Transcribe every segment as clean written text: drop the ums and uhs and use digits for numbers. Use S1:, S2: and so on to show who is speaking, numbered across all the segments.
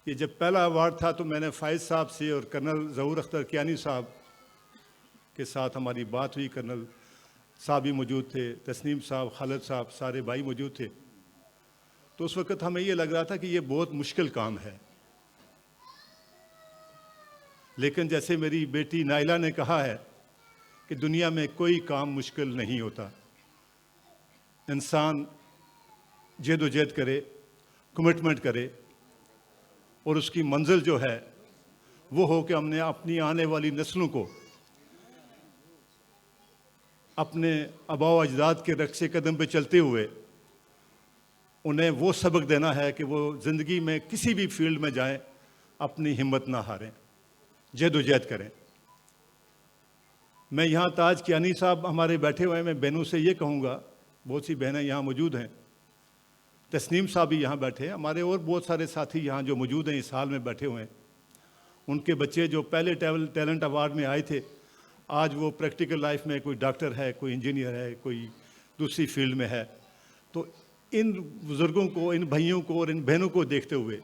S1: یہ جب پہلا ایوارڈ تھا تو میں نے فائز صاحب سے اور کرنل ظہور اختر کیانی صاحب کے ساتھ ہماری بات ہوئی. کرنل صاحب بھی موجود تھے, تسنیم صاحب, خالد صاحب, سارے بھائی موجود تھے. تو اس وقت ہمیں یہ لگ رہا تھا کہ یہ بہت مشکل کام ہے, لیکن جیسے میری بیٹی نائلہ نے کہا ہے کہ دنیا میں کوئی کام مشکل نہیں ہوتا. انسان جد و جہد کرے, کمٹمنٹ کرے, اور اس کی منزل جو ہے وہ ہو کہ ہم نے اپنی آنے والی نسلوں کو اپنے آباء و اجداد کے رقص قدم پہ چلتے ہوئے انہیں وہ سبق دینا ہے کہ وہ زندگی میں کسی بھی فیلڈ میں جائیں اپنی ہمت نہ ہاریں, جد و جہد کریں. میں یہاں تاج کیانی صاحب ہمارے بیٹھے ہوئے ہیں, میں بہنوں سے یہ کہوں گا, بہت سی بہنیں یہاں موجود ہیں, تسنیم صاحب بھی یہاں بیٹھے ہیں, ہمارے اور بہت سارے ساتھی یہاں جو موجود ہیں اس حال میں بیٹھے ہوئے ہیں. ان کے بچے جو پہلے ٹیلنٹ ایوارڈ میں آئے تھے آج وہ پریکٹیکل لائف میں کوئی ڈاکٹر ہے, کوئی انجینئر ہے, کوئی دوسری فیلڈ میں ہے. تو ان بزرگوں کو, ان بھائیوں کو اور ان بہنوں کو دیکھتے ہوئے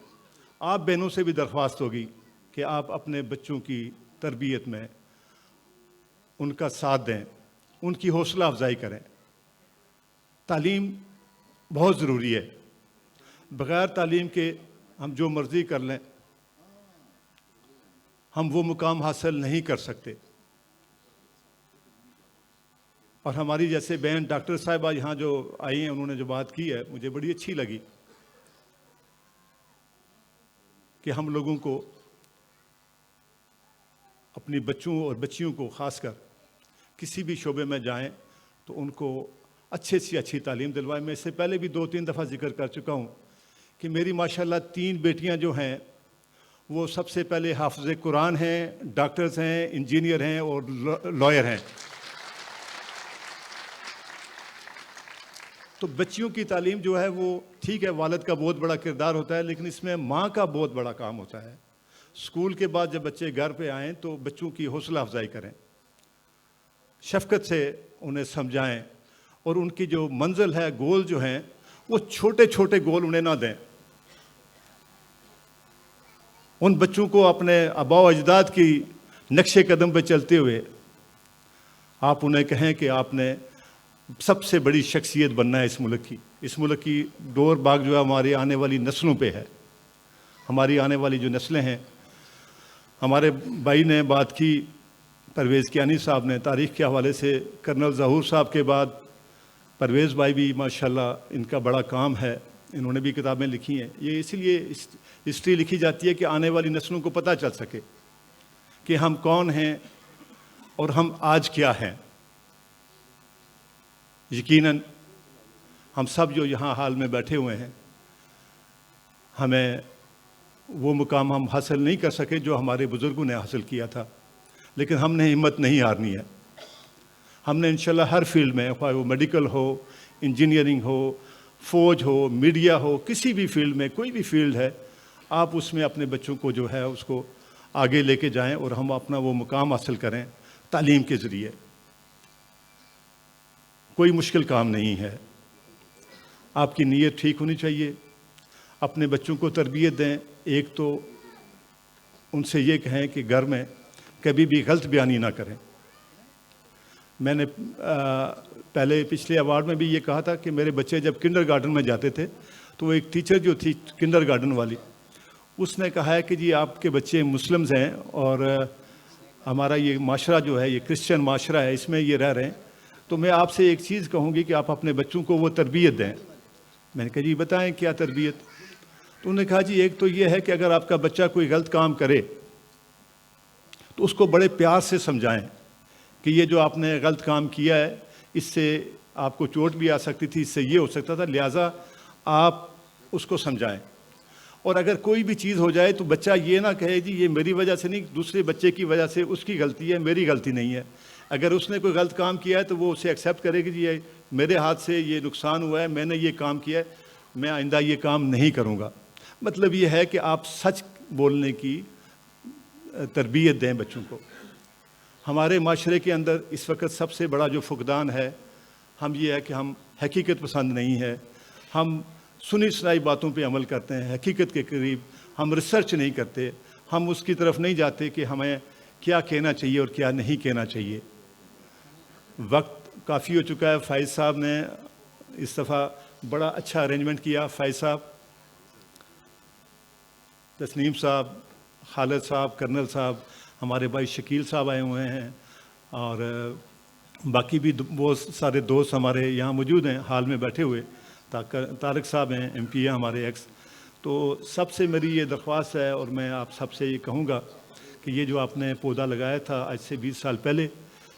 S1: آپ بہنوں سے بھی درخواست ہوگی کہ آپ اپنے بچوں کی تربیت میں ان کا ساتھ دیں, ان کی حوصلہ افزائی کریں. تعلیم بہت ضروری ہے. بغیر تعلیم کے ہم جو مرضی کر لیں ہم وہ مقام حاصل نہیں کر سکتے. اور ہماری جیسے بہن ڈاکٹر صاحبہ یہاں جو آئی ہیں, انہوں نے جو بات کی ہے مجھے بڑی اچھی لگی کہ ہم لوگوں کو اپنی بچوں اور بچیوں کو خاص کر کسی بھی شعبے میں جائیں تو ان کو اچھے سے اچھی تعلیم دلوائیں. میں اس سے پہلے بھی 2-3 دفعہ ذکر کر چکا ہوں کہ میری ماشاءاللہ 3 بیٹیاں جو ہیں وہ سب سے پہلے حافظ قرآن ہیں, ڈاکٹرز ہیں, انجینئر ہیں اور لائر ہیں. تو بچیوں کی تعلیم جو ہے وہ ٹھیک ہے, والد کا بہت بڑا کردار ہوتا ہے, لیکن اس میں ماں کا بہت بڑا کام ہوتا ہے. اسکول کے بعد جب بچے گھر پہ آئیں تو بچوں کی حوصلہ افزائی کریں, شفقت سے انہیں سمجھائیں, اور ان کی جو منزل ہے, گول جو ہیں, وہ چھوٹے چھوٹے گول انہیں نہ دیں. ان بچوں کو اپنے آباء و اجداد کی نقش قدم پہ چلتے ہوئے آپ انہیں کہیں کہ آپ نے سب سے بڑی شخصیت بننا ہے اس ملک کی. اس ملک کی ڈور باغ جو ہے ہماری آنے والی نسلوں پہ ہے. ہماری آنے والی جو نسلیں ہیں, ہمارے بھائی نے بات کی, پرویز کیانی صاحب نے, تاریخ کے حوالے سے کرنل ظہور صاحب کے بعد پرویز بھائی بھی ماشاءاللہ ان کا بڑا کام ہے, انہوں نے بھی کتابیں لکھی ہیں. یہ اسی لیے ہسٹری لکھی جاتی ہے کہ آنے والی نسلوں کو پتہ چل سکے کہ ہم کون ہیں اور ہم آج کیا ہیں. یقیناً ہم سب جو یہاں حال میں بیٹھے ہوئے ہیں ہمیں وہ مقام ہم حاصل نہیں کر سکے جو ہمارے بزرگوں نے حاصل کیا تھا, لیکن ہم نے ہمت نہیں ہارنی ہے. ہم نے انشاءاللہ ہر فیلڈ میں, خواہ وہ میڈیکل ہو, انجینئرنگ ہو, فوج ہو, میڈیا ہو, کسی بھی فیلڈ میں, کوئی بھی فیلڈ ہے, آپ اس میں اپنے بچوں کو جو ہے اس کو آگے لے کے جائیں اور ہم اپنا وہ مقام حاصل کریں تعلیم کے ذریعے. کوئی مشکل کام نہیں ہے. آپ کی نیت ٹھیک ہونی چاہیے. اپنے بچوں کو تربیت دیں. ایک تو ان سے یہ کہیں کہ گھر میں کبھی بھی غلط بیانی نہ کریں. میں نے پہلے پچھلے ایوارڈ میں بھی یہ کہا تھا کہ میرے بچے جب کنڈر گارڈن میں جاتے تھے تو وہ ایک ٹیچر جو تھی کنڈر گارڈن والی, اس نے کہا ہے کہ جی آپ کے بچے مسلمز ہیں اور ہمارا یہ معاشرہ جو ہے یہ کرسچن معاشرہ ہے, اس میں یہ رہ رہے ہیں, تو میں آپ سے ایک چیز کہوں گی کہ آپ اپنے بچوں کو وہ تربیت دیں. میں نے کہا جی بتائیں کیا تربیت؟ تو انہوں نے کہا جی ایک تو یہ ہے کہ اگر آپ کا بچہ کوئی غلط کام کرے تو اس کو بڑے پیار سے سمجھائیں کہ یہ جو آپ نے غلط کام کیا ہے اس سے آپ کو چوٹ بھی آ سکتی تھی, اس سے یہ ہو سکتا تھا, لہٰذا آپ اس کو سمجھائیں. اور اگر کوئی بھی چیز ہو جائے تو بچہ یہ نہ کہے جی یہ میری وجہ سے نہیں, دوسرے بچے کی وجہ سے, اس کی غلطی ہے, میری غلطی نہیں ہے. اگر اس نے کوئی غلط کام کیا ہے تو وہ اسے ایکسیپٹ کرے کہ جی یہ میرے ہاتھ سے یہ نقصان ہوا ہے, میں نے یہ کام کیا ہے, میں آئندہ یہ کام نہیں کروں گا. مطلب یہ ہے کہ آپ سچ بولنے کی تربیت دیں بچوں کو. ہمارے معاشرے کے اندر اس وقت سب سے بڑا جو فقدان ہے ہم یہ ہے کہ ہم حقیقت پسند نہیں ہے, ہم سنی سنائی باتوں پہ عمل کرتے ہیں, حقیقت کے قریب ہم ریسرچ نہیں کرتے, ہم اس کی طرف نہیں جاتے کہ ہمیں کیا کہنا چاہیے اور کیا نہیں کہنا چاہیے. وقت کافی ہو چکا ہے. فائز صاحب نے اس دفعہ بڑا اچھا ارینجمنٹ کیا. فائز صاحب, تسنیم صاحب, خالد صاحب, کرنل صاحب, ہمارے بھائی شکیل صاحب آئے ہوئے ہیں, اور باقی بھی بہت سارے دوست ہمارے یہاں موجود ہیں حال میں بیٹھے ہوئے. طارق صاحب ہیں, ایم پی ہیں ہمارے ایکس. تو سب سے میری یہ درخواست ہے, اور میں آپ سب سے یہ کہوں گا کہ یہ جو آپ نے پودا لگایا تھا آج سے 20 سال پہلے,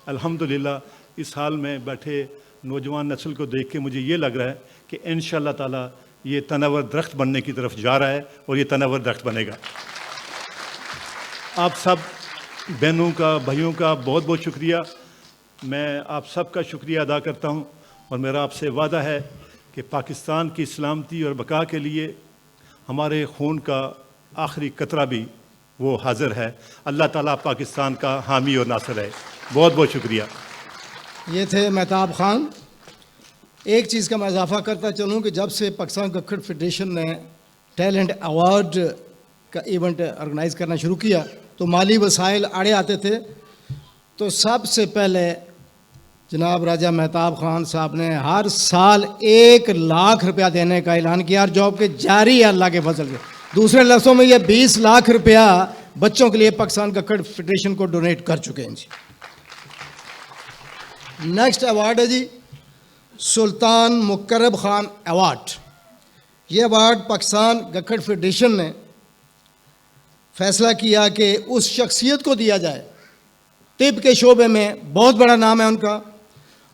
S1: الحمدللہ اس حال میں بیٹھے نوجوان نسل کو دیکھ کے مجھے یہ لگ رہا ہے کہ انشاءاللہ تعالی یہ تناور درخت بننے کی طرف جا رہا ہے, اور یہ تناور درخت بنے گا. آپ سب بہنوں کا, بھائیوں کا بہت بہت شکریہ. میں آپ سب کا شکریہ ادا کرتا ہوں, اور میرا آپ سے وعدہ ہے کہ پاکستان کی سلامتی اور بقا کے لیے ہمارے خون کا آخری قطرہ بھی وہ حاضر ہے. اللہ تعالیٰ پاکستان کا حامی اور ناصر ہے. بہت بہت شکریہ.
S2: یہ تھے مہتاب خان. ایک چیز کا میں اضافہ کرتا چلوں کہ جب سے پاکستان گکھڑ فیڈریشن نے ٹیلنٹ ایوارڈ کا ایونٹ آرگنائز کرنا شروع کیا تو مالی وسائل آڑے آتے تھے. تو سب سے پہلے جناب راجہ مہتاب خان صاحب نے ہر سال 1 لاکھ روپیہ دینے کا اعلان کیا, اور جاب کے جاری ہے اللہ کے فضل سے. دوسرے لفظوں میں یہ 20 لاکھ روپیہ بچوں کے لیے پاکستان گکھڑ فیڈریشن کو ڈونیٹ کر چکے ہیں جی. نیکسٹ ایوارڈ ہے جی سلطان مقرب خان ایوارڈ. یہ ایوارڈ پاکستان گکھڑ فیڈریشن نے فیصلہ کیا کہ اس شخصیت کو دیا جائے, طب کے شعبے میں بہت بڑا نام ہے ان کا,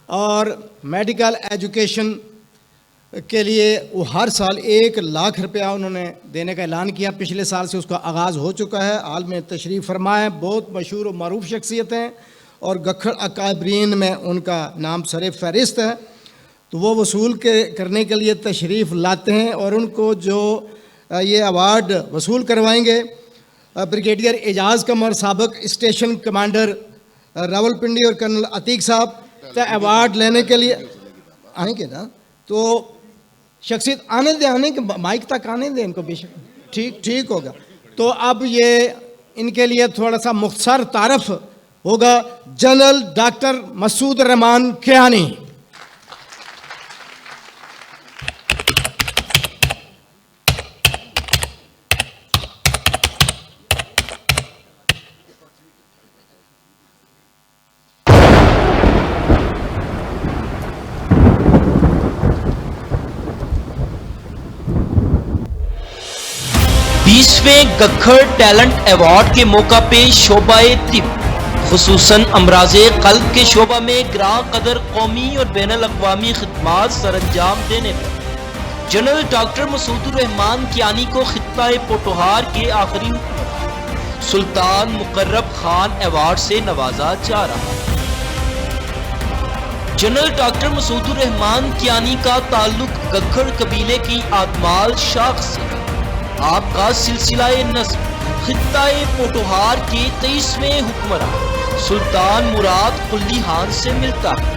S2: اور میڈیکل ایجوکیشن کے لیے وہ ہر سال 1 لاکھ روپیہ انہوں نے دینے کا اعلان کیا. پچھلے سال سے اس کا آغاز ہو چکا ہے. حال میں تشریف فرما ہے. بہت مشہور و معروف شخصیت ہیں, اور گکھڑ اکابرین میں ان کا نام سر فہرست ہے. تو وہ وصول کرنے کے لیے تشریف لاتے ہیں, اور ان کو جو یہ ایوارڈ وصول کروائیں گے بریگیڈیئر اعجاز قمر, سابق اسٹیشن کمانڈر راولپنڈی, اور کرنل عتیق صاحب. تو ایوارڈ لینے کے لیے آئیں گے نا, تو شخصیت آنے دیں, آنے کے مائک تک آنے دیں ان کو. بے شک ٹھیک ہوگا. تو اب یہ ان کے لیے تھوڑا سا مختصر تعارف ہوگا. جنرل ڈاکٹر مسعود الرحمان کیانی.
S3: گکھڑ ٹیلنٹ ایوارڈ کے موقع پہ شعبہ طب خصوصاً امراض قلب کے شعبہ میں گراں قدر قومی اور بین الاقوامی خدمات سر انجام دینے پر جنرل ڈاکٹر مسعود الرحمان کیانی کو خطہ پوٹوہار کے آخری سلطان مقرب خان ایوارڈ سے نوازا جا رہا ہے. جنرل ڈاکٹر مسعود الرحمان کیانی کا تعلق گکھڑ قبیلے کی آدمال شاخ سے. آپ کا سلسلہ نسب خطہ پوٹوہار کے 23ویں حکمراں سلطان مراد قلی خان سے ملتا ہے.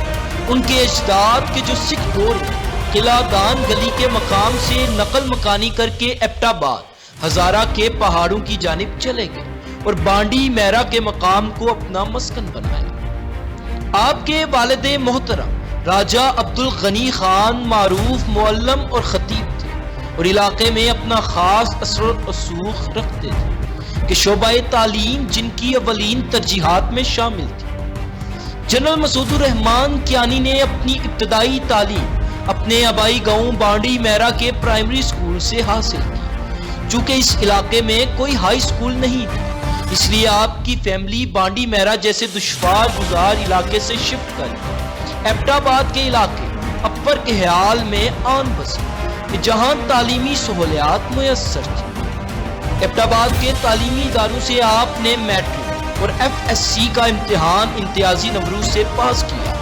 S3: ان کے اجداد کے جو سکھ دور قلعہ دان گلی کے مقام سے نقل مکانی کر کے ایبٹ آباد ہزارہ کے پہاڑوں کی جانب چلے گئے اور بانڈی میرا کے مقام کو اپنا مسکن بنایا. آپ کے والد محترم راجہ عبد الغنی خان معروف معلم اور خطیب تھے, اور علاقے میں اپنا خاص اثر و رسوخ رکھتے تھے کہ شعبہ تعلیم جن کی اولین ترجیحات میں شامل تھی. جنرل مسعود الرحمان کیانی نے اپنی ابتدائی تعلیم اپنے آبائی گاؤں بانڈی میرا کے پرائمری اسکول سے حاصل کی. چونکہ اس علاقے میں کوئی ہائی اسکول نہیں تھا, اس لیے آپ کی فیملی بانڈی میرا جیسے دشوار گزار علاقے سے شفٹ کر ایبٹ آباد کے علاقے اپر کہیال میں آن بسے, جہاں تعلیمی سہولیات میسر تھی. ایبٹ آباد کے تعلیمی اداروں سے آپ نے میٹرک اور FSC کا امتحان امتیازی نمبروں سے پاس کیا,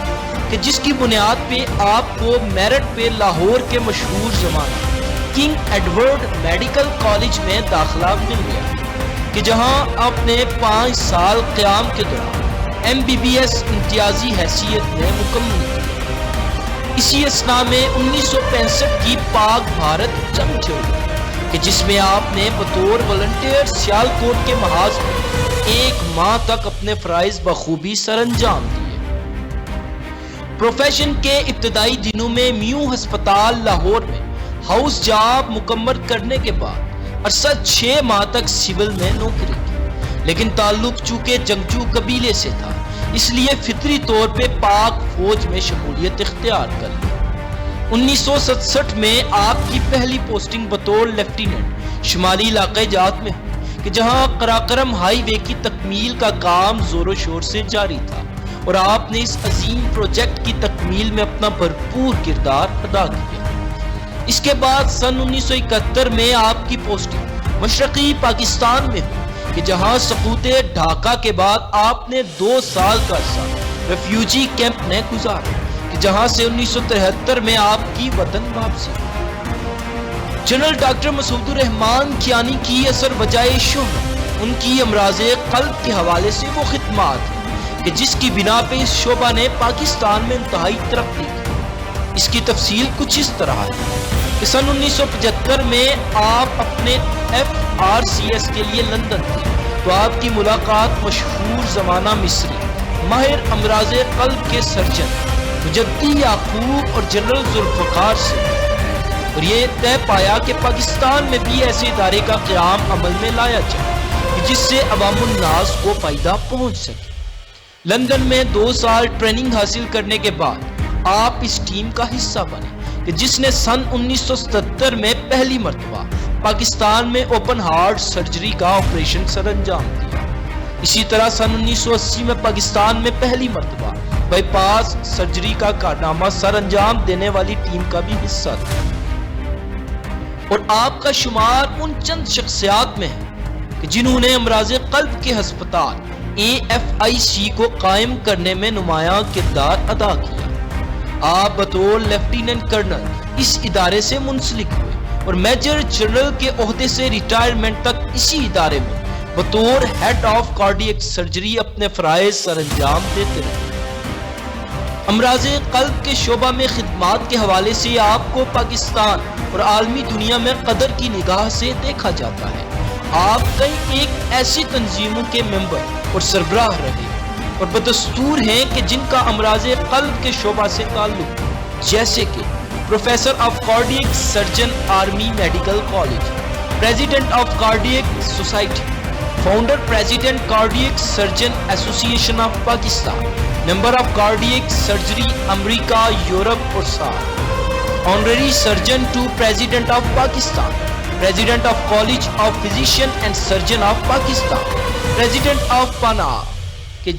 S3: کہ جس کی بنیاد پہ آپ کو میرٹ پہ لاہور کے مشہور زمانہ کنگ ایڈورڈ میڈیکل کالج میں داخلہ مل گیا, کہ جہاں آپ نے 5 سال قیام کے دوران MBBS امتیازی حیثیت میں مکمل کی. اسی اسنا میں 1965 کی پاک بھارت جنگ چھڑ گئی کہ جس میں آپ نے بطور والنٹیئر سیالکوٹ کے محاذ میں 1 ماہ تک اپنے فرائض بخوبی سر انجام دیے۔ پروفیشن کے ابتدائی دنوں میں میو ہسپتال لاہور میں ہاؤس جاب مکمل کرنے کے بعد عرصہ 6 ماہ تک سول میں نوکری کی، لیکن تعلق چونکہ جنگجو قبیلے سے تھا اس لیے فطری طور پہ پاک فوج میں شمولیت اختیار کر لی۔ 1967 میں آپ کی پہلی پوسٹنگ بطور لیفٹیننٹ شمالی علاقے جات میں ہوئی کہ جہاں قراقرم ہائی وے کی تکمیل کا کام زور و شور سے جاری تھا اور آپ نے اس عظیم پروجیکٹ کی تکمیل میں اپنا بھرپور کردار ادا کیا۔ اس کے بعد سن 1971 میں آپ کی پوسٹنگ مشرقی پاکستان میں ہوئی کہ جہاں سقوط ڈھاکہ کے بعد آپ نے 2 سال کا عرصہ ریفیوجی کیمپ میں گزارا کہ جہاں سے 1973 میں آپ کی وطن واپسی ہوئی۔ جنرل ڈاکٹر مسعود الرحمان کیانی کی اثر وجہ شہرت ان کی امراض قلب کے حوالے سے وہ خدمات ہیں کہ جس کی بنا پہ اس شعبہ نے پاکستان میں انتہائی ترقی کی۔ اس کی تفصیل کچھ اس طرح ہے کہ سن 1975 میں آپ اپنے FRCS کے لیے لندن تھے تو آپ کی ملاقات مشہور زمانہ مصری ماہر امراض قلب کے سرجن مجدی یعقوب اور جنرل ذوالفقار سے، اور یہ طے پایا کہ پاکستان میں بھی ایسے ادارے کا قیام عمل میں لایا جائے کہ جس سے عوام الناس کو فائدہ پہنچ سکے۔ لندن میں 2 سال ٹریننگ حاصل کرنے کے بعد آپ اس ٹیم کا حصہ بنے کہ جس نے سن 1977 میں پہلی مرتبہ پاکستان میں اوپن ہارٹ سرجری کا آپریشن سر انجام دیا۔ اسی طرح سن 1980 میں پاکستان میں پہلی مرتبہ بائی پاس سرجری کا کارنامہ سر انجام دینے والی ٹیم کا بھی حصہ تھا، اور آپ کا شمار ان چند شخصیات میں ہے کہ جنہوں نے امراض قلب کے ہسپتال AFIC کو قائم کرنے میں نمایاں کردار ادا کیا۔ آپ بطور لیفٹیننٹ کرنل اس ادارے سے منسلک ہوئے اور میجر جنرل کے عہدے سے ریٹائرمنٹ تک اسی ادارے میں بطور ہیڈ آف کارڈیک سرجری اپنے فرائض سر انجام دیتے رہے۔ امراض قلب کے شعبہ میں خدمات کے حوالے سے آپ کو پاکستان اور عالمی دنیا میں قدر کی نگاہ سے دیکھا جاتا ہے۔ آپ کئی ایک ایسی تنظیموں کے ممبر اور سربراہ رہے اور بدستور ہیں کہ جن کا امراض قلب کے شعبہ سے تعلق ہے، جیسے کہ professor of cardiac surgeon army medical college, president of cardiac society, founder president cardiac surgeon association of Pakistan, member of cardiac surgery امریکہ، یورپ اور ساتھ، honorary surgeon to president of Pakistan, president of college of physician and surgeon of Pakistan, president of پانا کہ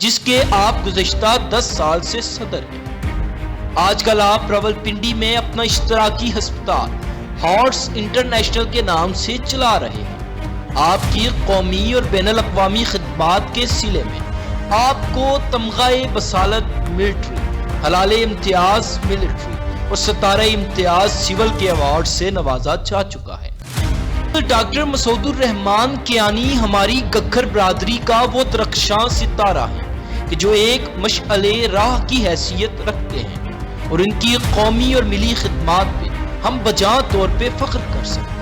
S3: جس کے آپ گزشتہ 10 سال سے صدر ہیں۔ آج کل آپ راولپنڈی میں اپنا اشتراکی ہسپتال ہارٹس انٹرنیشنل کے نام سے چلا رہے ہیں۔ آپ کی قومی اور بین الاقوامی خدمات کے سلے میں آپ کو تمغہ بصالت ملٹری، ہلال امتیاز ملٹری اور ستارہ امتیاز سول کے ایوارڈ سے نوازا جا چکا ہے۔ ڈاکٹر مسعود الرحمان کیانی ہماری گکھر برادری کا وہ درخشاں ستارہ ہے کہ جو ایک مشعل راہ کی حیثیت رکھتے ہیں اور ان کی قومی اور ملی خدمات پہ ہم بجا طور پہ فخر کر سکتے ہیں۔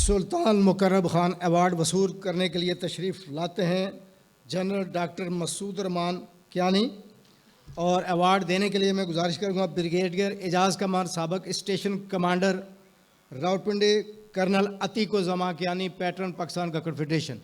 S2: سلطان مقرب خان ایوارڈ وصول کرنے کے لیے تشریف لاتے ہیں جنرل ڈاکٹر مسعود الرحمان کیانی، اور ایوارڈ دینے کے لیے میں گزارش کروں گا بریگیڈیئر اعجاز کمار سابق station commander Rawalpindi colonel Atiq uz Zaman Kayani, patron Pakistan Gakhar federation.